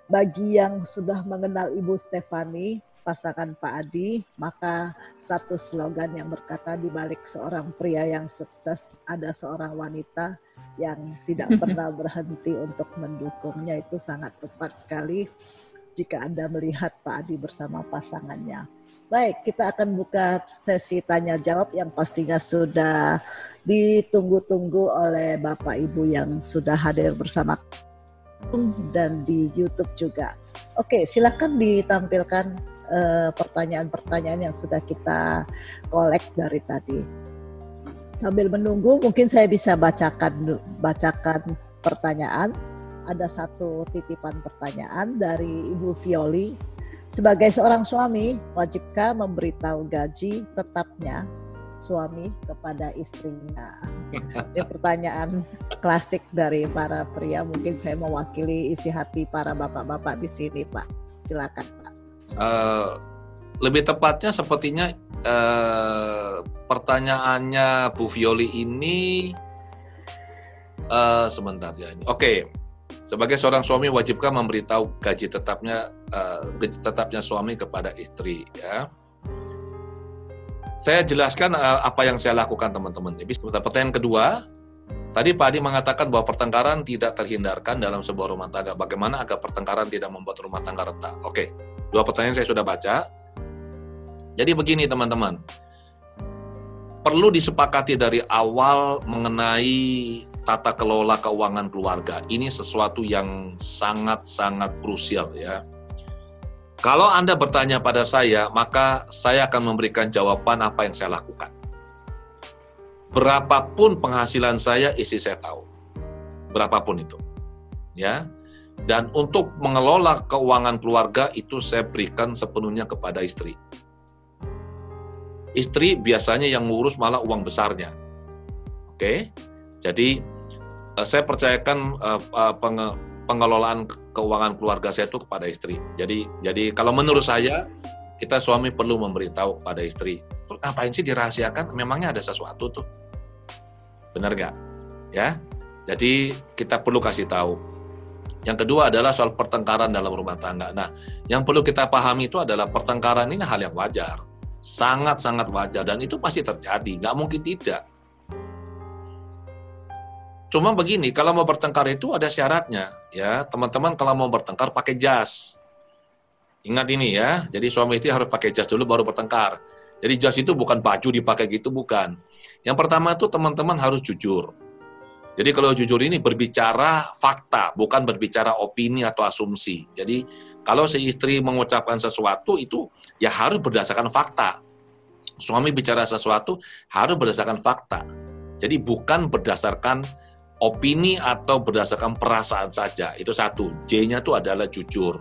Bagi yang sudah mengenal Ibu Stefani, pasangan Pak Adi, maka satu slogan yang berkata di balik seorang pria yang sukses ada seorang wanita yang tidak pernah berhenti untuk mendukungnya. Itu sangat tepat sekali jika Anda melihat Pak Adi bersama pasangannya. Baik, kita akan buka sesi tanya jawab yang pastinya sudah ditunggu-tunggu oleh Bapak Ibu yang sudah hadir bersama dan di YouTube juga. Oke, silakan ditampilkan pertanyaan-pertanyaan yang sudah kita kolek dari tadi. Sambil menunggu, mungkin saya bisa bacakan pertanyaan. Ada satu titipan pertanyaan dari Ibu Violi. Sebagai seorang suami, wajibkah memberitahu gaji tetapnya suami kepada istrinya? Ini pertanyaan klasik dari para pria. Mungkin saya mewakili isi hati para bapak-bapak di sini, Pak. Silakan, Pak. Lebih tepatnya sepertinya pertanyaannya Bu Violi ini sebentar ya ini. Oke. Sebagai seorang suami wajibkah memberitahu gaji tetapnya suami kepada istri, ya. Saya jelaskan apa yang saya lakukan, teman-teman. Jadi pertanyaan kedua, tadi Pak Adi mengatakan bahwa pertengkaran tidak terhindarkan dalam sebuah rumah tangga. Bagaimana agar pertengkaran tidak membuat rumah tangga retak? Oke, dua pertanyaan saya sudah baca. Jadi begini, teman-teman. Perlu disepakati dari awal mengenai tata kelola keuangan keluarga. Ini sesuatu yang sangat-sangat krusial, ya. Kalau Anda bertanya pada saya, maka saya akan memberikan jawaban apa yang saya lakukan. Berapapun penghasilan saya, istri saya tahu. Berapapun itu. Ya. Dan untuk mengelola keuangan keluarga, itu saya berikan sepenuhnya kepada istri. Istri biasanya yang ngurus malah uang besarnya. Oke? Jadi, saya percayakan pengelolaan keuangan keluarga saya itu kepada istri. Jadi kalau menurut saya, kita suami perlu memberitahu pada istri. Terus ngapain sih dirahasiakan? Memangnya ada sesuatu tuh. Benar nggak? Ya. Jadi kita perlu kasih tahu. Yang kedua adalah soal pertengkaran dalam rumah tangga. Nah, yang perlu kita pahami itu adalah pertengkaran ini hal yang wajar. Sangat-sangat wajar. Dan itu pasti terjadi. Nggak mungkin tidak. Cuma begini, kalau mau bertengkar itu ada syaratnya, ya. Teman-teman kalau mau bertengkar pakai jas. Ingat ini ya, jadi suami istri harus pakai jas dulu baru bertengkar. Jadi jas itu bukan baju dipakai gitu, bukan. Yang pertama itu teman-teman harus jujur. Jadi kalau jujur ini berbicara fakta, bukan berbicara opini atau asumsi. Jadi kalau si istri mengucapkan sesuatu itu ya harus berdasarkan fakta. Suami bicara sesuatu harus berdasarkan fakta. Jadi bukan berdasarkan opini atau berdasarkan perasaan saja. Itu satu. J-nya itu adalah jujur.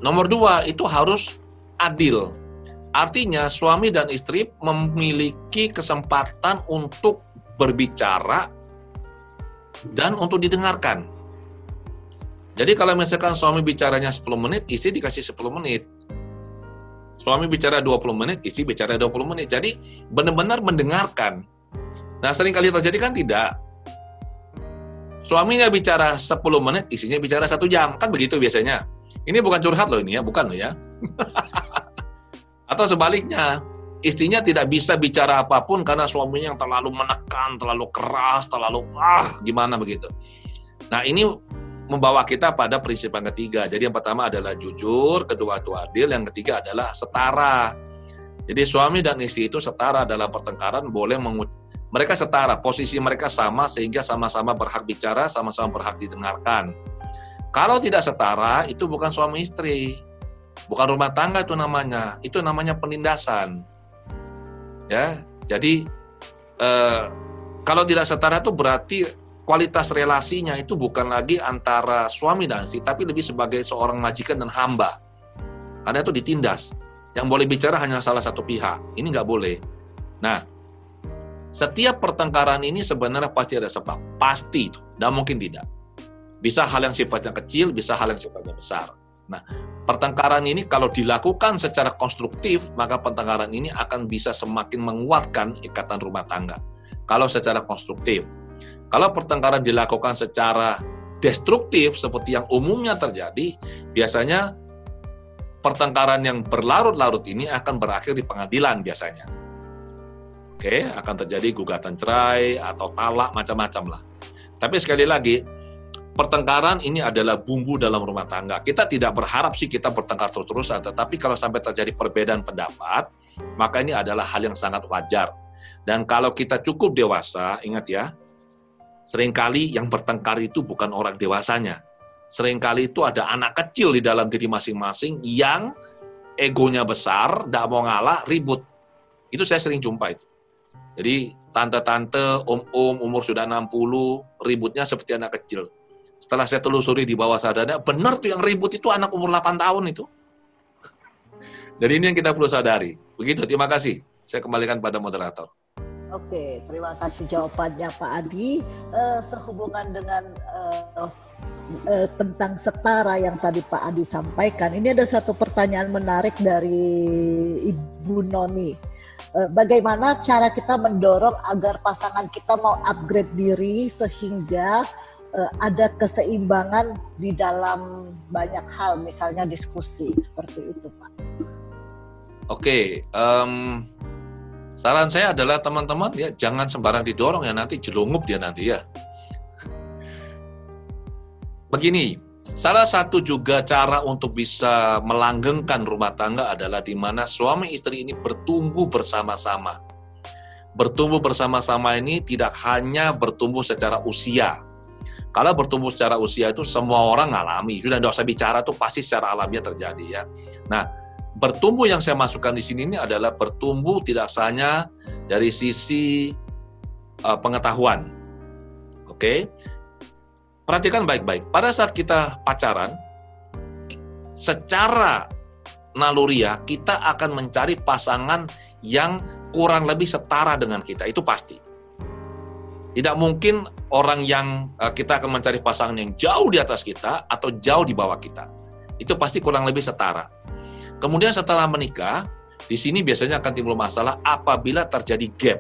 Nomor dua, itu harus adil. Artinya suami dan istri memiliki kesempatan untuk berbicara dan untuk didengarkan. Jadi kalau misalkan suami bicaranya 10 menit, istri dikasih 10 menit. Suami bicara 20 menit, istri bicara 20 menit. Jadi benar-benar mendengarkan. Nah, sering kali terjadi kan tidak. Suaminya bicara 10 menit, istrinya bicara 1 jam. Kan begitu biasanya. Ini bukan curhat loh ini ya, bukan loh ya. Atau sebaliknya, istrinya tidak bisa bicara apapun karena suaminya yang terlalu menekan, terlalu keras, terlalu gimana begitu. Nah, ini membawa kita pada prinsip yang ketiga. Jadi yang pertama adalah jujur, kedua itu adil, yang ketiga adalah setara. Jadi suami dan istri itu setara dalam pertengkaran, mereka setara, posisi mereka sama sehingga sama-sama berhak bicara, sama-sama berhak didengarkan. Kalau tidak setara, itu bukan suami istri, bukan rumah tangga itu namanya penindasan. Ya, jadi kalau tidak setara itu berarti kualitas relasinya itu bukan lagi antara suami dan istri, tapi lebih sebagai seorang majikan dan hamba. Karena itu ditindas. Yang boleh bicara hanya salah satu pihak. Ini nggak boleh. Nah, setiap pertengkaran ini sebenarnya pasti ada sebab. Pasti itu. Dan mungkin tidak. Bisa hal yang sifatnya kecil, bisa hal yang sifatnya besar. Nah, pertengkaran ini kalau dilakukan secara konstruktif, maka pertengkaran ini akan bisa semakin menguatkan ikatan rumah tangga. Kalau secara konstruktif. Kalau pertengkaran dilakukan secara destruktif seperti yang umumnya terjadi, biasanya pertengkaran yang berlarut-larut ini akan berakhir di pengadilan biasanya. Oke, akan terjadi gugatan cerai atau talak macam-macam lah. Tapi sekali lagi, pertengkaran ini adalah bumbu dalam rumah tangga. Kita tidak berharap sih kita bertengkar terus-terusan, tetapi kalau sampai terjadi perbedaan pendapat, maka ini adalah hal yang sangat wajar. Dan kalau kita cukup dewasa, ingat ya, seringkali yang bertengkar itu bukan orang dewasanya. Seringkali itu ada anak kecil di dalam diri masing-masing yang egonya besar, tidak mau ngalah, ribut. Itu saya sering jumpa itu. Jadi tante-tante, om-om, umur sudah 60, ributnya seperti anak kecil. Setelah saya telusuri di bawah sadarnya, benar tuh yang ribut itu anak umur 8 tahun itu. Jadi ini yang kita perlu sadari. Begitu, terima kasih. Saya kembalikan pada moderator. Oke, terima kasih jawabannya Pak Adi. Sehubungan dengan tentang setara yang tadi Pak Adi sampaikan, ini ada satu pertanyaan menarik dari Ibu Noni. Bagaimana cara kita mendorong agar pasangan kita mau upgrade diri sehingga ada keseimbangan di dalam banyak hal, misalnya diskusi, seperti itu Pak. Oke, saran saya adalah teman-teman ya jangan sembarang didorong ya, nanti jelungup dia nanti ya. Begini, salah satu juga cara untuk bisa melanggengkan rumah tangga adalah di mana suami istri ini bertumbuh bersama-sama. Bertumbuh bersama-sama ini tidak hanya bertumbuh secara usia. Kalau bertumbuh secara usia itu semua orang ngalami, sudah tidak usah bicara tuh pasti secara alamiah terjadi ya. Nah, bertumbuh yang saya masukkan di sini ini adalah bertumbuh tidak hanya dari sisi pengetahuan. Oke. Perhatikan baik-baik. Pada saat kita pacaran, secara naluriah kita akan mencari pasangan yang kurang lebih setara dengan kita, itu pasti. Tidak mungkin orang yang kita akan mencari pasangan yang jauh di atas kita atau jauh di bawah kita. Itu pasti kurang lebih setara. Kemudian setelah menikah, di sini biasanya akan timbul masalah apabila terjadi gap,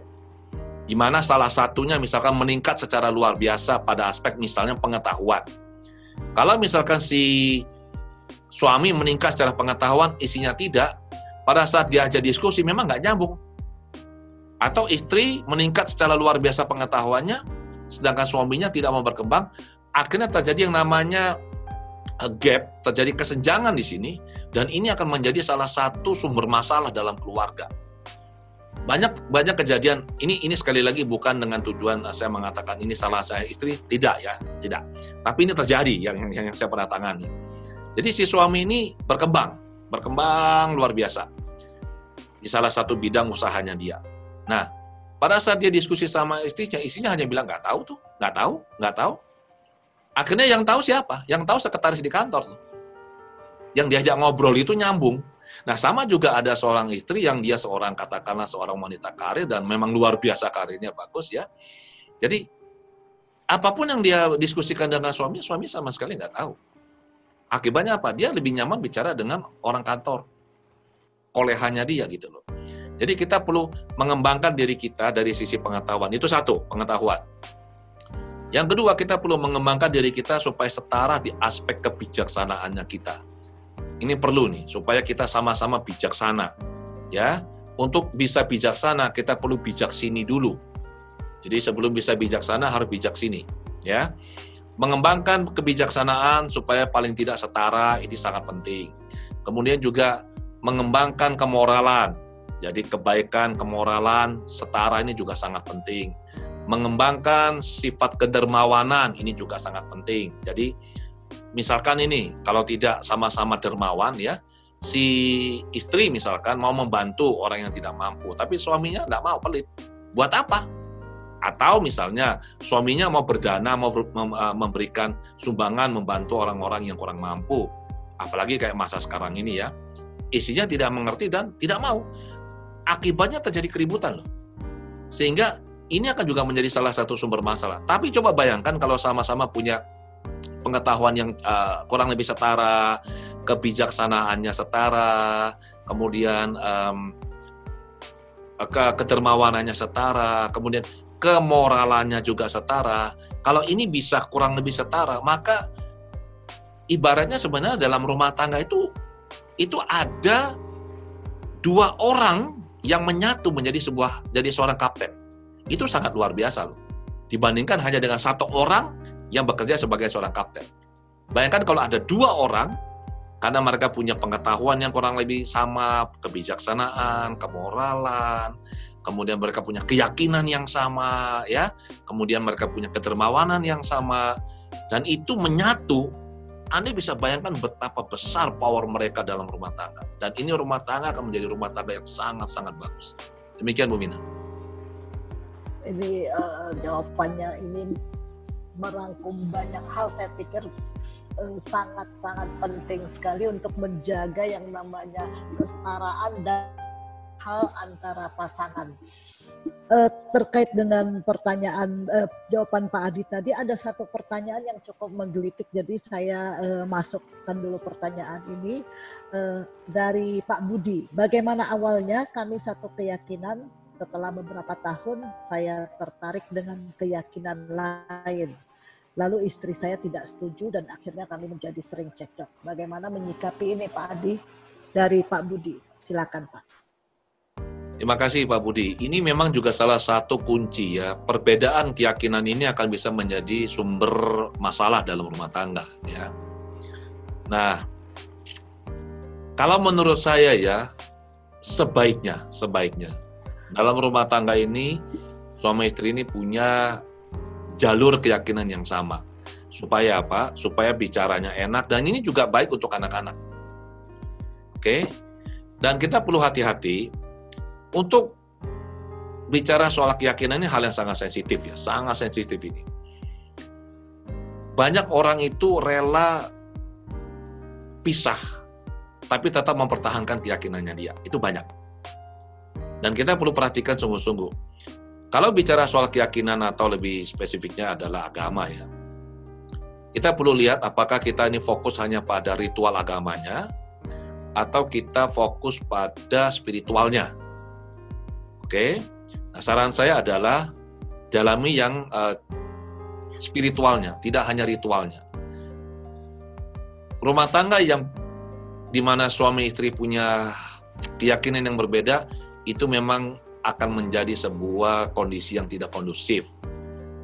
di mana salah satunya misalkan meningkat secara luar biasa pada aspek misalnya pengetahuan. Kalau misalkan si suami meningkat secara pengetahuan, istrinya tidak, pada saat diajak diskusi memang nggak nyambung. Atau istri meningkat secara luar biasa pengetahuannya, sedangkan suaminya tidak mau berkembang, akhirnya terjadi yang namanya gap, terjadi kesenjangan di sini, dan ini akan menjadi salah satu sumber masalah dalam keluarga. Banyak kejadian, ini sekali lagi bukan dengan tujuan saya mengatakan ini salah saya istri, tidak ya, tidak. Tapi ini terjadi yang saya pernah tangani. Jadi si suami ini berkembang luar biasa di salah satu bidang usahanya dia. Nah, pada saat dia diskusi sama istrinya hanya bilang nggak tahu. Akhirnya yang tahu siapa? Yang tahu sekretaris di kantor tuh. Yang diajak ngobrol itu nyambung. Nah, sama juga ada seorang istri yang dia katakanlah seorang wanita karir dan memang luar biasa karirnya bagus ya. Jadi apapun yang dia diskusikan dengan suami sama sekali nggak tahu. Akibatnya apa? Dia lebih nyaman bicara dengan orang kantor, kolehannya dia gitu loh. Jadi kita perlu mengembangkan diri kita dari sisi pengetahuan. Itu satu, pengetahuan. Yang kedua, kita perlu mengembangkan diri kita supaya setara di aspek kebijaksanaannya kita. Ini perlu nih, supaya kita sama-sama bijaksana. Ya, untuk bisa bijaksana, kita perlu bijak sini dulu. Jadi sebelum bisa bijaksana, harus bijak sini. Ya, mengembangkan kebijaksanaan supaya paling tidak setara, ini sangat penting. Kemudian juga mengembangkan kemoralan. Jadi kebaikan, kemoralan, setara ini juga sangat penting. Mengembangkan sifat kedermawanan, ini juga sangat penting. Jadi misalkan ini, kalau tidak sama-sama dermawan ya, si istri misalkan mau membantu orang yang tidak mampu, tapi suaminya tidak mau, pelit. Buat apa? Atau misalnya suaminya mau berdana, mau memberikan sumbangan, membantu orang-orang yang kurang mampu. Apalagi kayak masa sekarang ini ya. Istrinya tidak mengerti dan tidak mau. Akibatnya terjadi keributan loh. Sehingga ini akan juga menjadi salah satu sumber masalah. Tapi coba bayangkan kalau sama-sama punya pengetahuan yang kurang lebih setara, kebijaksanaannya setara, kemudian kedermawanannya setara, kemudian kemoralannya juga setara, kalau ini bisa kurang lebih setara, maka ibaratnya sebenarnya dalam rumah tangga itu ada dua orang yang menyatu menjadi seorang kapten. Itu sangat luar biasa loh. Dibandingkan hanya dengan satu orang yang bekerja sebagai seorang kapten. Bayangkan kalau ada dua orang, karena mereka punya pengetahuan yang kurang lebih sama, kebijaksanaan, kemoralan, kemudian mereka punya keyakinan yang sama, ya, kemudian mereka punya kedermawanan yang sama, dan itu menyatu. Anda bisa bayangkan betapa besar power mereka dalam rumah tangga. Dan ini rumah tangga akan menjadi rumah tangga yang sangat-sangat bagus. Demikian Bu Mina. Ini jawabannya ini merangkum banyak hal. Saya pikir sangat-sangat penting sekali untuk menjaga yang namanya kesetaraan dan hal antara pasangan. Terkait dengan pertanyaan jawaban Pak Adi tadi, ada satu pertanyaan yang cukup menggelitik, jadi saya masukkan dulu pertanyaan ini dari Pak Budi. Bagaimana awalnya kami satu keyakinan, setelah beberapa tahun saya tertarik dengan keyakinan lain. Lalu istri saya tidak setuju dan akhirnya kami menjadi sering cekcok. Bagaimana menyikapi ini Pak Adi? Dari Pak Budi, silakan Pak. Terima kasih Pak Budi. Ini memang juga salah satu kunci ya. Perbedaan keyakinan ini akan bisa menjadi sumber masalah dalam rumah tangga ya. Nah, kalau menurut saya ya, sebaiknya dalam rumah tangga ini suami istri ini punya jalur keyakinan yang sama. Supaya apa? Supaya bicaranya enak, dan ini juga baik untuk anak-anak. Oke? Dan kita perlu hati-hati untuk bicara soal keyakinan, ini hal yang sangat sensitif ya, sangat sensitif ini. Banyak orang itu rela pisah, tapi tetap mempertahankan keyakinannya dia. Itu banyak. Dan kita perlu perhatikan sungguh-sungguh. Kalau bicara soal keyakinan atau lebih spesifiknya adalah agama ya, kita perlu lihat apakah kita ini fokus hanya pada ritual agamanya, atau kita fokus pada spiritualnya. Oke, nah saran saya adalah dalami yang spiritualnya, tidak hanya ritualnya. Rumah tangga yang dimana suami istri punya keyakinan yang berbeda, itu memang akan menjadi sebuah kondisi yang tidak kondusif.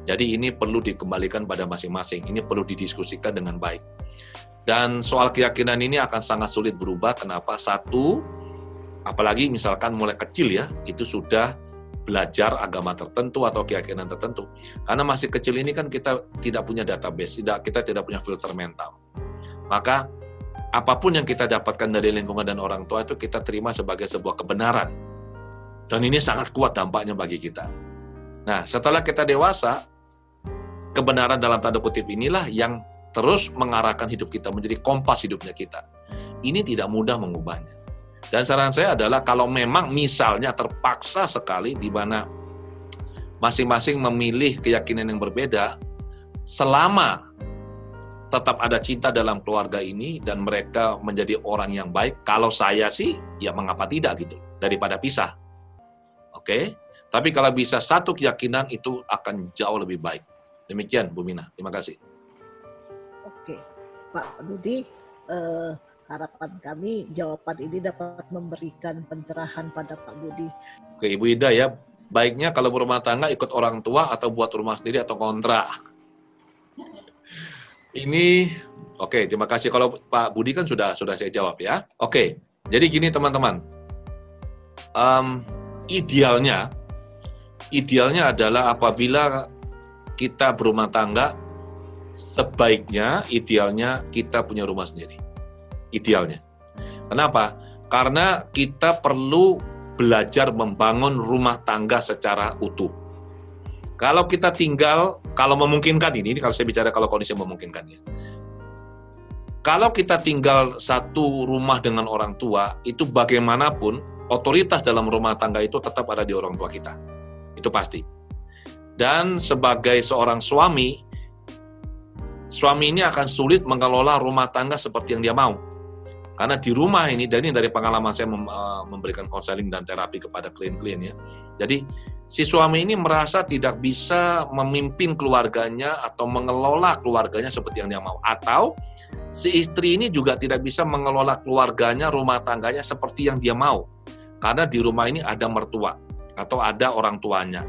Jadi ini perlu dikembalikan pada masing-masing, ini perlu didiskusikan dengan baik. Dan soal keyakinan ini akan sangat sulit berubah, kenapa? Satu, apalagi misalkan mulai kecil ya, itu sudah belajar agama tertentu atau keyakinan tertentu. Karena masih kecil ini kan kita tidak punya database, kita tidak punya filter mental. Maka apapun yang kita dapatkan dari lingkungan dan orang tua itu kita terima sebagai sebuah kebenaran. Dan ini sangat kuat dampaknya bagi kita. Nah, setelah kita dewasa, kebenaran dalam tanda kutip inilah yang terus mengarahkan hidup kita, menjadi kompas hidupnya kita. Ini tidak mudah mengubahnya. Dan saran saya adalah kalau memang misalnya terpaksa sekali di mana masing-masing memilih keyakinan yang berbeda, selama tetap ada cinta dalam keluarga ini dan mereka menjadi orang yang baik, kalau saya sih ya mengapa tidak gitu, daripada pisah. Oke? Tapi kalau bisa satu keyakinan itu akan jauh lebih baik. Demikian Bu Mina, terima kasih. Oke, Pak Budi, harapan kami jawaban ini dapat memberikan pencerahan pada Pak Budi. Oke, Ibu Ida ya, baiknya kalau berumah tangga ikut orang tua atau buat rumah sendiri atau kontrak. Ini, oke, terima kasih. Kalau Pak Budi kan sudah saya jawab ya. Oke, jadi gini teman-teman, idealnya adalah apabila kita berumah tangga, sebaiknya idealnya kita punya rumah sendiri. Idealnya. Kenapa? Karena kita perlu belajar membangun rumah tangga secara utuh. Kalau kita tinggal, kalau memungkinkan ini kalau saya bicara kalau kondisi memungkinkan ya. Kalau kita tinggal satu rumah dengan orang tua, itu bagaimanapun otoritas dalam rumah tangga itu tetap ada di orang tua kita. Itu pasti. Dan sebagai seorang suami ini akan sulit mengelola rumah tangga seperti yang dia mau. Karena di rumah ini, dan ini dari pengalaman saya memberikan konseling dan terapi kepada klien-klien ya. Jadi si suami ini merasa tidak bisa memimpin keluarganya atau mengelola keluarganya seperti yang dia mau. Atau si istri ini juga tidak bisa mengelola keluarganya, rumah tangganya seperti yang dia mau. Karena di rumah ini ada mertua atau ada orang tuanya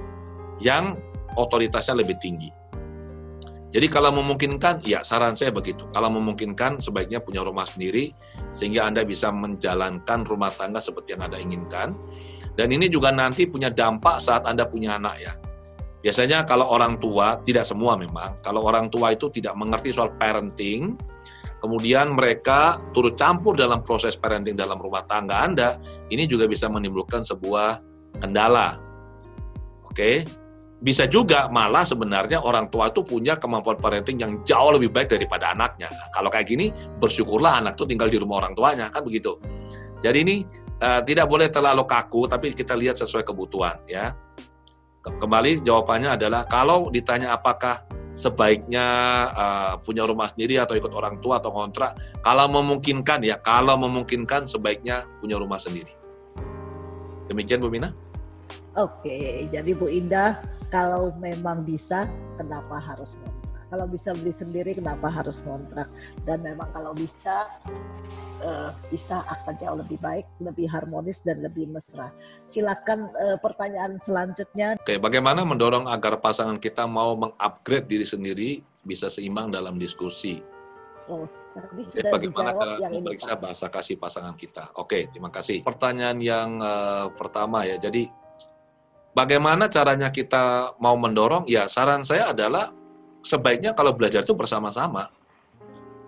yang otoritasnya lebih tinggi. Jadi kalau memungkinkan, ya saran saya begitu. Kalau memungkinkan, sebaiknya punya rumah sendiri, sehingga Anda bisa menjalankan rumah tangga seperti yang Anda inginkan. Dan ini juga nanti punya dampak saat Anda punya anak ya. Biasanya kalau orang tua, tidak semua memang, kalau orang tua itu tidak mengerti soal parenting, kemudian mereka turut campur dalam proses parenting dalam rumah tangga Anda, ini juga bisa menimbulkan sebuah kendala. Oke? Bisa juga malah sebenarnya orang tua itu punya kemampuan parenting yang jauh lebih baik daripada anaknya. Nah, kalau kayak gini, bersyukurlah anak itu tinggal di rumah orang tuanya, kan begitu. Jadi ini tidak boleh terlalu kaku, tapi kita lihat sesuai kebutuhan. Ya. Kembali jawabannya adalah, kalau ditanya apakah sebaiknya punya rumah sendiri atau ikut orang tua atau kontrak, kalau memungkinkan ya, kalau memungkinkan sebaiknya punya rumah sendiri. Demikian Bu Mina. Oke, jadi Bu Indah, kalau memang bisa, kenapa harus kontrak? Kalau bisa beli sendiri, kenapa harus kontrak? Dan memang kalau bisa akan jauh lebih baik, lebih harmonis, dan lebih mesra. Silakan pertanyaan selanjutnya. Oke, bagaimana mendorong agar pasangan kita mau mengupgrade diri sendiri bisa seimbang dalam diskusi? Oh, tadi sudah dijawab yang ini, Pak. Bahasa kasih pasangan kita. Oke, terima kasih. Pertanyaan yang pertama ya, jadi bagaimana caranya kita mau mendorong? Ya, saran saya adalah sebaiknya kalau belajar itu bersama-sama.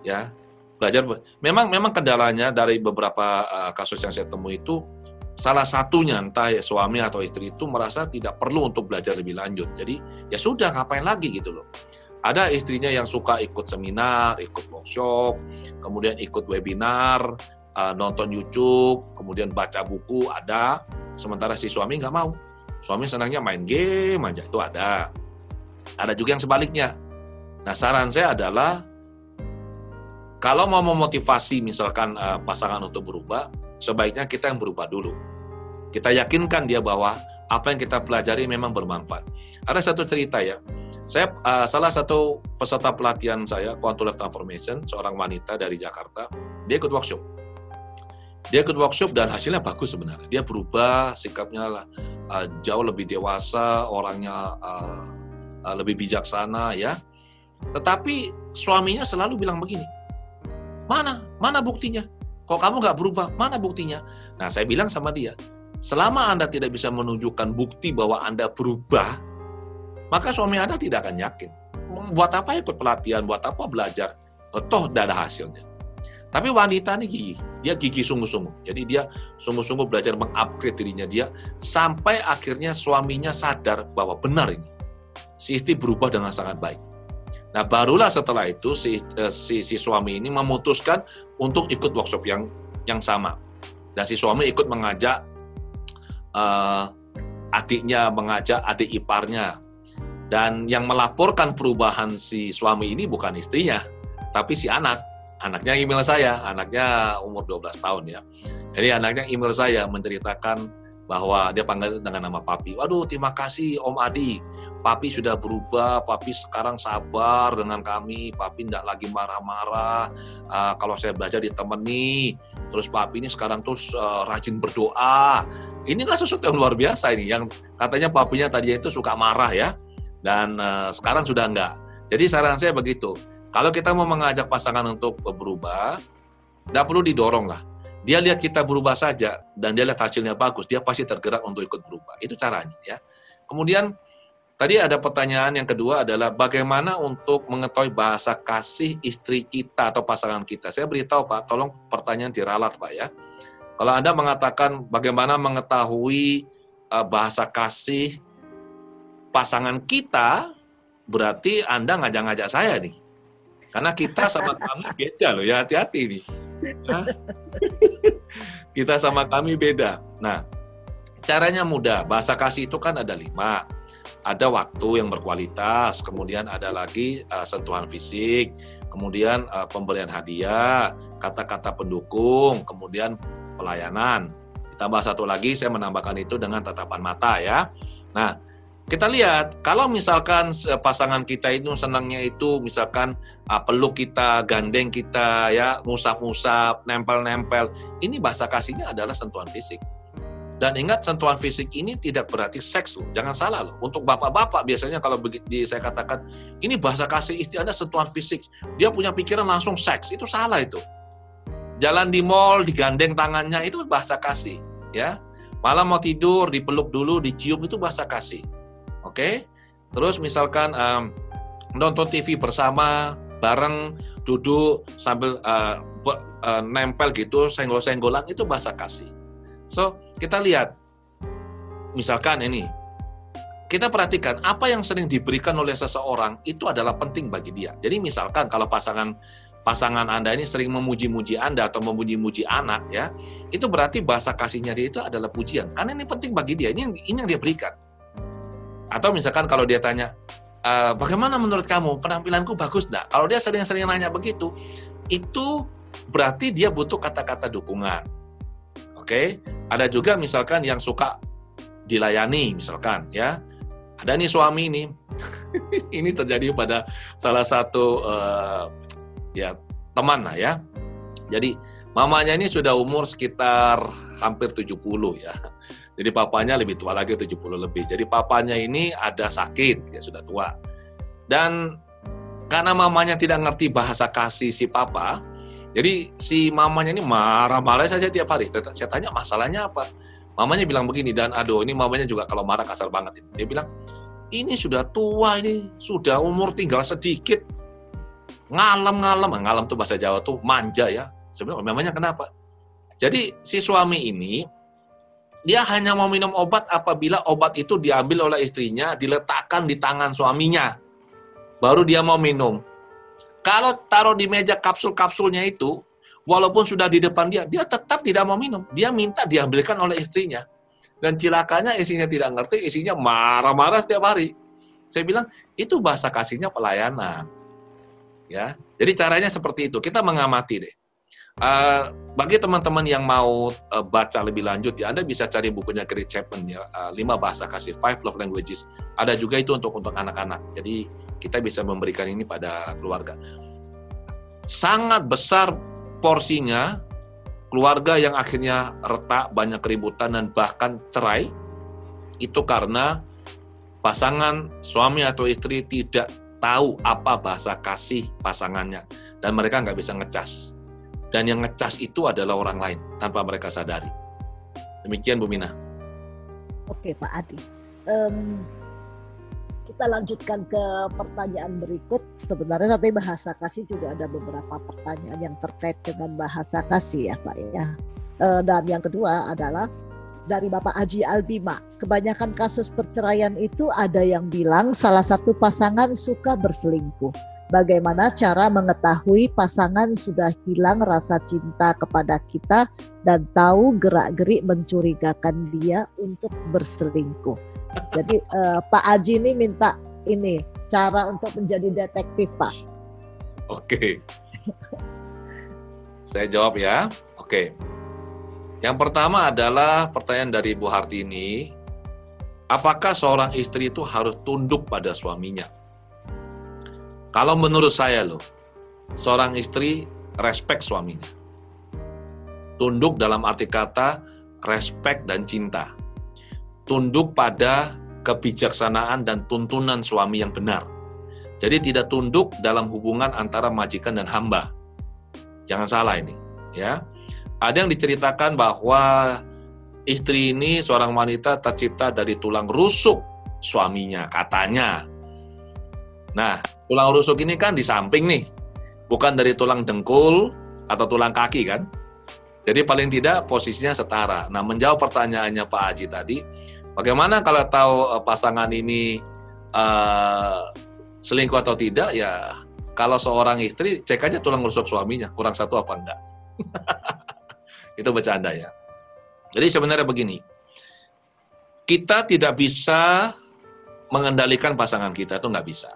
Ya, belajar. Memang kendalanya dari beberapa kasus yang saya temui itu, salah satunya entah ya suami atau istri itu merasa tidak perlu untuk belajar lebih lanjut. Jadi ya sudah, ngapain lagi gitu loh. Ada istrinya yang suka ikut seminar, ikut workshop, kemudian ikut webinar, nonton YouTube, kemudian baca buku, ada. Sementara si suami nggak mau. Suami senangnya main game aja, itu ada. Ada juga yang sebaliknya. Nah, saran saya adalah, kalau mau memotivasi misalkan pasangan untuk berubah, sebaiknya kita yang berubah dulu. Kita yakinkan dia bahwa apa yang kita pelajari memang bermanfaat. Ada satu cerita ya, saya salah satu peserta pelatihan saya, Quantum Life Transformation, seorang wanita dari Jakarta, dia ikut workshop. Dan hasilnya bagus sebenarnya. Dia berubah, sikapnya jauh lebih dewasa, orangnya lebih bijaksana ya. Tetapi suaminya selalu bilang begini, mana buktinya? Kalau kamu nggak berubah, mana buktinya? Nah, saya bilang sama dia, selama Anda tidak bisa menunjukkan bukti bahwa Anda berubah, maka suami Anda tidak akan yakin. Buat apa ikut pelatihan, buat apa belajar? Toh tidak ada hasilnya. Tapi wanita ini gigih, dia gigih sungguh-sungguh. Jadi dia sungguh-sungguh belajar mengupgrade dirinya dia, sampai akhirnya suaminya sadar bahwa benar ini, si istri berubah dengan sangat baik. Nah, barulah setelah itu si suami ini memutuskan untuk ikut workshop yang sama. Dan si suami ikut mengajak adiknya, mengajak adik iparnya. Dan yang melaporkan perubahan si suami ini bukan istrinya, tapi si anak. Anaknya email saya, anaknya umur 12 tahun ya. Jadi anaknya email saya menceritakan bahwa dia panggil dengan nama Papi. Waduh, terima kasih Om Adi. Papi sudah berubah, Papi sekarang sabar dengan kami, Papi tidak lagi marah-marah. Kalau saya belajar ditemani, terus Papi ini sekarang terus rajin berdoa. Inilah sesuatu yang luar biasa ini, yang katanya Papinya tadi itu suka marah ya, dan sekarang sudah enggak. Jadi saran saya begitu. Kalau kita mau mengajak pasangan untuk berubah, tidak perlu didorong lah. Dia lihat kita berubah saja, dan dia lihat hasilnya bagus, dia pasti tergerak untuk ikut berubah. Itu caranya ya. Kemudian, tadi ada pertanyaan yang kedua adalah, bagaimana untuk mengetahui bahasa kasih istri kita atau pasangan kita. Saya beritahu Pak, tolong pertanyaan diralat Pak ya. Kalau Anda mengatakan bagaimana mengetahui bahasa kasih pasangan kita, berarti Anda ngajak-ngajak saya nih. Karena kita sama kami beda loh ya, hati-hati nih. Kita sama kami beda. Nah, caranya mudah. Bahasa kasih itu kan ada 5. ada waktu yang berkualitas, kemudian ada lagi sentuhan fisik, kemudian pemberian hadiah, kata-kata pendukung, kemudian pelayanan. Ditambah satu lagi, saya menambahkan itu dengan tatapan mata ya. Nah, kita lihat, kalau misalkan pasangan kita itu senangnya itu misalkan peluk kita, gandeng kita, ya, ngusap-ngusap, nempel-nempel, ini bahasa kasihnya adalah sentuhan fisik. Dan ingat, sentuhan fisik ini tidak berarti seks loh. Jangan salah loh. Untuk bapak-bapak biasanya kalau saya katakan, ini bahasa kasih istri Anda sentuhan fisik. Dia punya pikiran langsung seks. Itu salah itu. Jalan di mall, digandeng tangannya, itu bahasa kasih. Ya. Malam mau tidur, dipeluk dulu, dicium, itu bahasa kasih. Oke? Terus misalkan nonton TV bersama, bareng, duduk, sambil nempel gitu, senggol-senggolan, itu bahasa kasih. So, kita lihat, misalkan ini, kita perhatikan apa yang sering diberikan oleh seseorang itu adalah penting bagi dia. Jadi misalkan kalau pasangan Anda ini sering memuji-muji Anda atau memuji-muji anak, ya, itu berarti bahasa kasihnya dia itu adalah pujian. Karena ini penting bagi dia, ini yang dia berikan. Atau misalkan kalau dia tanya, bagaimana menurut kamu, penampilanku bagus enggak? Kalau dia sering-sering nanya begitu, itu berarti dia butuh kata-kata dukungan. Oke, ada juga misalkan yang suka dilayani, misalkan ya. Ada nih suami ini, ini terjadi pada salah satu ya teman lah ya. Jadi mamanya ini sudah umur sekitar hampir 70 ya. Jadi papanya lebih tua lagi, 70 lebih. Jadi papanya ini ada sakit, ya sudah tua. Dan karena mamanya tidak ngerti bahasa kasih si papa, jadi si mamanya ini marah-marah saja tiap hari. Saya tanya masalahnya apa? Mamanya bilang begini, dan aduh ini mamanya juga kalau marah kasar banget. Dia bilang, ini sudah tua, ini sudah umur tinggal sedikit. Ngalem tuh bahasa Jawa tuh manja ya. Sebenarnya memangnya kenapa? Jadi si suami ini, dia hanya mau minum obat apabila obat itu diambil oleh istrinya, diletakkan di tangan suaminya. Baru dia mau minum. Kalau taruh di meja kapsul-kapsulnya itu, walaupun sudah di depan dia tetap tidak mau minum. Dia minta diambilkan oleh istrinya. Dan cilakanya istrinya tidak ngerti, istrinya marah-marah setiap hari. Saya bilang, itu bahasa kasihnya pelayanan. Ya, jadi caranya seperti itu. Kita mengamati deh. Bagi teman-teman yang mau baca lebih lanjut, ya Anda bisa cari bukunya Gary Chapman ya, 5 bahasa kasih, 5 love languages. Ada juga itu untuk anak-anak. Jadi kita bisa memberikan ini pada keluarga. Sangat besar porsinya keluarga yang akhirnya retak, banyak keributan dan bahkan cerai, itu karena pasangan suami atau istri tidak tahu apa bahasa kasih pasangannya dan mereka nggak bisa ngecas. Dan yang ngecas itu adalah orang lain tanpa mereka sadari. Demikian Bu Mina. Oke Pak Adi. Kita lanjutkan ke pertanyaan berikut. Sebenarnya nanti bahasa kasih juga ada beberapa pertanyaan yang terkait dengan bahasa kasih ya Pak ya. Dan yang kedua adalah dari Bapak Haji Albima. Kebanyakan kasus perceraian itu ada yang bilang salah satu pasangan suka berselingkuh. Bagaimana cara mengetahui pasangan sudah hilang rasa cinta kepada kita dan tahu gerak-gerik mencurigakan dia untuk berselingkuh. Jadi Pak Haji ini minta ini cara untuk menjadi detektif Pak. Oke. Saya jawab ya. Oke. Yang pertama adalah pertanyaan dari Bu Hartini. Apakah seorang istri itu harus tunduk pada suaminya? Kalau menurut saya loh, seorang istri respect suaminya. Tunduk dalam arti kata respect dan cinta. Tunduk pada kebijaksanaan dan tuntunan suami yang benar. Jadi tidak tunduk dalam hubungan antara majikan dan hamba. Jangan salah ini, ya. Ada yang diceritakan bahwa istri ini seorang wanita tercipta dari tulang rusuk suaminya, katanya. Nah, tulang rusuk ini kan di samping nih, bukan dari tulang dengkul atau tulang kaki kan. Jadi paling tidak posisinya setara. Nah, menjawab pertanyaannya Pak Haji tadi, bagaimana kalau tahu pasangan ini selingkuh atau tidak? Ya, kalau seorang istri cek aja tulang rusuk suaminya, kurang satu apa enggak. Itu bercanda ya. Jadi sebenarnya begini, kita tidak bisa mengendalikan pasangan kita itu nggak bisa.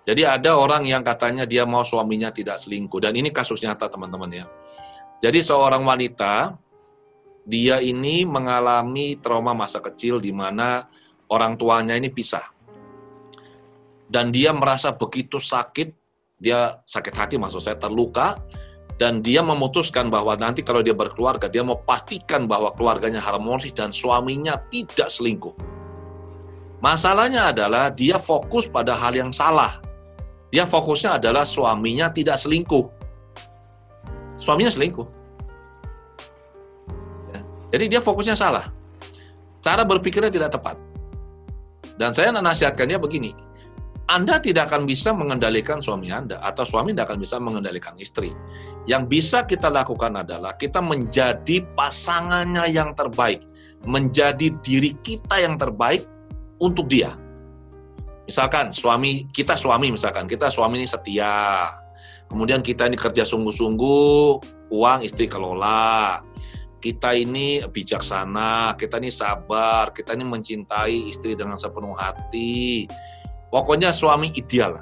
Jadi ada orang yang katanya dia mau suaminya tidak selingkuh, dan ini kasus nyata teman-teman ya. Jadi seorang wanita, dia ini mengalami trauma masa kecil di mana orang tuanya ini pisah. Dan dia merasa begitu sakit, dia sakit hati maksud saya, terluka, dan dia memutuskan bahwa nanti kalau dia berkeluarga, dia mau pastikan bahwa keluarganya harmonis dan suaminya tidak selingkuh. Masalahnya adalah dia fokus pada hal yang salah. Dia fokusnya adalah suaminya tidak selingkuh. Suaminya selingkuh. Ya. Jadi dia fokusnya salah. Cara berpikirnya tidak tepat. Dan saya nasihatkannya begini, Anda tidak akan bisa mengendalikan suami Anda, atau suami tidak akan bisa mengendalikan istri. Yang bisa kita lakukan adalah kita menjadi pasangannya yang terbaik, menjadi diri kita yang terbaik untuk dia. Misalkan kita suami ini setia, kemudian kita ini kerja sungguh-sungguh, uang istri kelola, kita ini bijaksana, kita ini sabar, kita ini mencintai istri dengan sepenuh hati. Pokoknya suami ideal.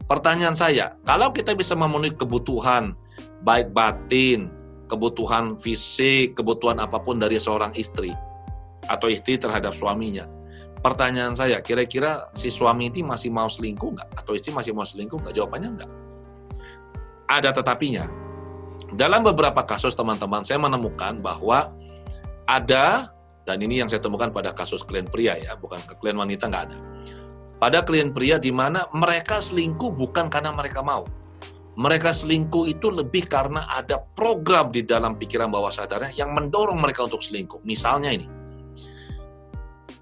Pertanyaan saya, kalau kita bisa memenuhi kebutuhan baik batin, kebutuhan fisik, kebutuhan apapun dari seorang istri atau istri terhadap suaminya, pertanyaan saya, kira-kira si suami ini masih mau selingkuh nggak? Atau istri masih mau selingkuh nggak? Jawabannya nggak. Ada tetapinya. Dalam beberapa kasus teman-teman, saya menemukan bahwa ada, dan ini yang saya temukan pada kasus klien pria ya, bukan ke klien wanita, nggak ada. Pada klien pria di mana mereka selingkuh bukan karena mereka mau. Mereka selingkuh itu lebih karena ada program di dalam pikiran bawah sadarnya yang mendorong mereka untuk selingkuh. Misalnya ini,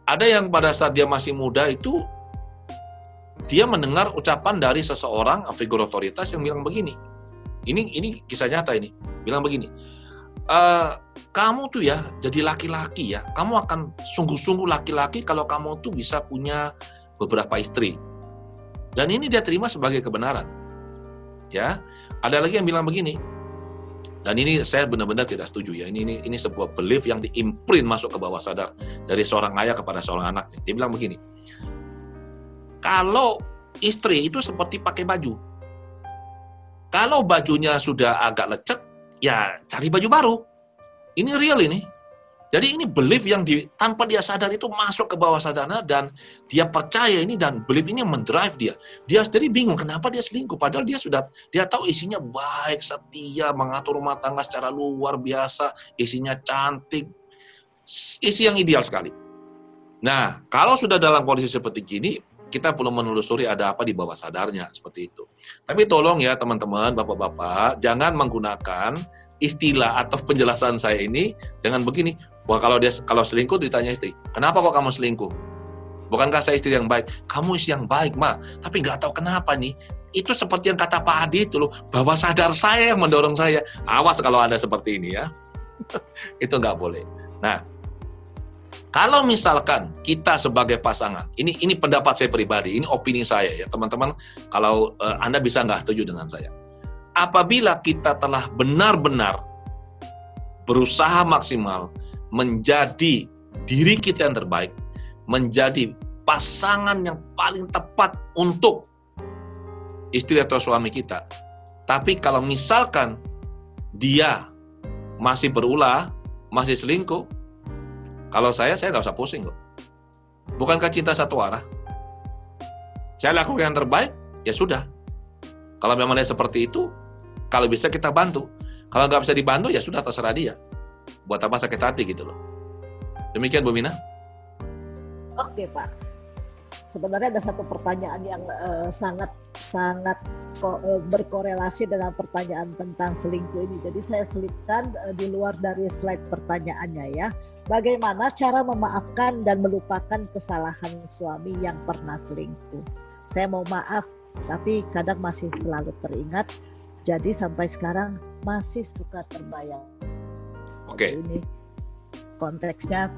ada yang pada saat dia masih muda itu, dia mendengar ucapan dari seseorang, figur otoritas yang bilang begini, ini kisah nyata ini, bilang begini, kamu tuh ya jadi laki-laki ya, kamu akan sungguh-sungguh laki-laki kalau kamu tuh bisa punya beberapa istri. Dan ini dia terima sebagai kebenaran. Ya, ada lagi yang bilang begini, dan ini saya benar-benar tidak setuju ya. Ini sebuah belief yang diimprint masuk ke bawah sadar dari seorang ayah kepada seorang anaknya. Dia bilang begini, kalau istri itu seperti pakai baju. Kalau bajunya sudah agak lecek, ya cari baju baru. Ini real ini. Jadi ini belief yang tanpa dia sadar itu masuk ke bawah sadarnya, dan dia percaya ini, dan belief ini mendrive dia. Dia sendiri bingung kenapa dia selingkuh, padahal dia tahu isinya baik, setia, mengatur rumah tangga secara luar biasa, isinya cantik, isi yang ideal sekali. Nah, kalau sudah dalam kondisi seperti ini, kita perlu menelusuri ada apa di bawah sadarnya, seperti itu. Tapi tolong ya teman-teman, bapak-bapak, jangan menggunakan istilah atau penjelasan saya ini dengan begini, wah kalau selingkuh ditanya istri, kenapa kok kamu selingkuh? Bukankah saya istri yang baik? Kamu istri yang baik, Ma, tapi nggak tahu kenapa nih. Itu seperti yang kata Pak Adi itu loh, bawah sadar saya yang mendorong saya. Awas kalau ada seperti ini ya. Itu nggak boleh. Nah, kalau misalkan kita sebagai pasangan, ini pendapat saya pribadi, ini opini saya ya teman-teman, kalau Anda bisa nggak setuju dengan saya. Apabila kita telah benar-benar berusaha maksimal menjadi diri kita yang terbaik, menjadi pasangan yang paling tepat untuk istri atau suami kita, tapi kalau misalkan dia masih berulah, masih selingkuh, kalau saya nggak usah pusing kok. Bukankah cinta satu arah? Saya lakukan yang terbaik, ya sudah. Kalau memang dia seperti itu, kalau bisa kita bantu. Kalau nggak bisa dibantu, ya sudah terserah dia. Buat apa sakit hati gitu loh. Demikian Bu Mina. Oke Pak. Sebenarnya ada satu pertanyaan yang sangat berkorelasi dengan pertanyaan tentang selingkuh ini. Jadi saya selipkan di luar dari slide pertanyaannya ya. Bagaimana cara memaafkan dan melupakan kesalahan suami yang pernah selingkuh? Saya mau maaf, tapi kadang masih selalu teringat. Jadi sampai sekarang masih suka terbayang. Oke. Ini konteksnya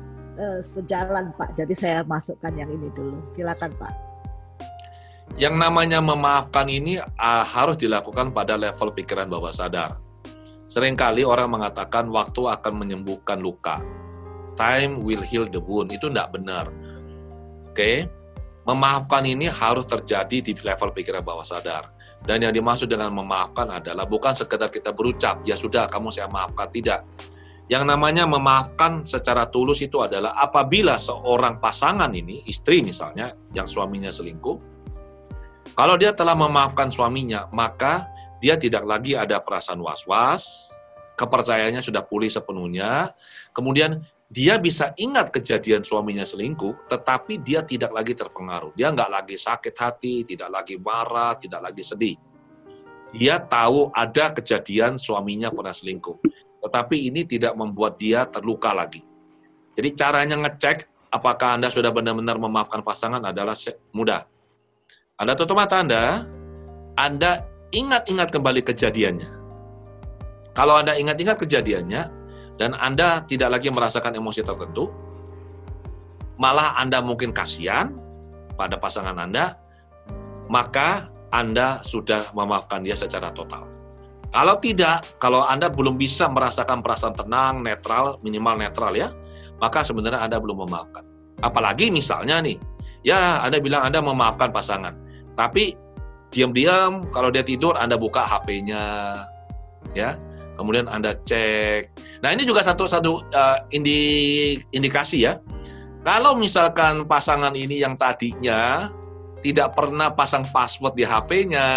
sejalan Pak. Jadi saya masukkan yang ini dulu. Silakan Pak. Yang namanya memaafkan ini harus dilakukan pada level pikiran bawah sadar. Seringkali orang mengatakan waktu akan menyembuhkan luka. Time will heal the wound. Itu tidak benar. Oke. Memaafkan ini harus terjadi di level pikiran bawah sadar. Dan yang dimaksud dengan memaafkan adalah bukan sekedar kita berucap, ya sudah kamu saya maafkan, tidak. Yang namanya memaafkan secara tulus itu adalah apabila seorang pasangan ini, istri misalnya, yang suaminya selingkuh, kalau dia telah memaafkan suaminya, maka dia tidak lagi ada perasaan was-was, kepercayaannya sudah pulih sepenuhnya, kemudian dia bisa ingat kejadian suaminya selingkuh, tetapi dia tidak lagi terpengaruh. Dia nggak lagi sakit hati, tidak lagi marah, tidak lagi sedih. Dia tahu ada kejadian suaminya pernah selingkuh, tetapi ini tidak membuat dia terluka lagi. Jadi caranya ngecek apakah Anda sudah benar-benar memaafkan pasangan adalah mudah. Anda tutup mata Anda ingat-ingat kembali kejadiannya. Kalau Anda ingat-ingat kejadiannya, dan Anda tidak lagi merasakan emosi tertentu, malah Anda mungkin kasihan pada pasangan Anda, maka Anda sudah memaafkan dia secara total. Kalau tidak, kalau Anda belum bisa merasakan perasaan tenang, netral, minimal netral ya, maka sebenarnya Anda belum memaafkan. Apalagi misalnya nih, ya Anda bilang Anda memaafkan pasangan, tapi diam-diam kalau dia tidur Anda buka HP-nya, ya. Kemudian Anda cek. Nah ini juga satu indikasi ya. Kalau misalkan pasangan ini yang tadinya tidak pernah pasang password di HP-nya,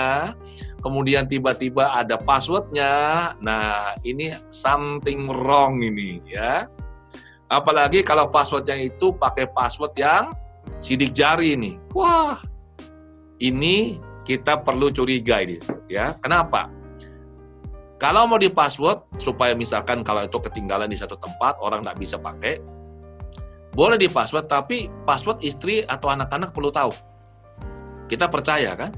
kemudian tiba-tiba ada passwordnya, nah ini something wrong ini ya. Apalagi kalau passwordnya itu pakai password yang sidik jari nih. Wah, ini kita perlu curiga ini ya. Kenapa? Kalau mau di password, supaya misalkan kalau itu ketinggalan di satu tempat, orang nggak bisa pakai, boleh di password, tapi password istri atau anak-anak perlu tahu. Kita percaya kan?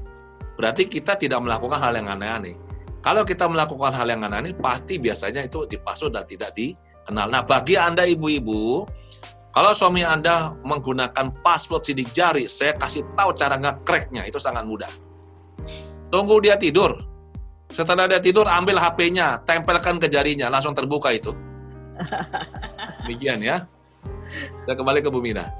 Berarti kita tidak melakukan hal yang aneh-aneh. Kalau kita melakukan hal yang aneh-aneh, pasti biasanya itu di password dan tidak dikenal. Nah, bagi Anda ibu-ibu, kalau suami Anda menggunakan password sidik jari, saya kasih tahu cara nge-crack-nya, itu sangat mudah. Tunggu dia tidur. Setelah dia tidur, ambil HP-nya, tempelkan ke jarinya, langsung terbuka itu. Demikian ya. Kita kembali ke Bu Mina.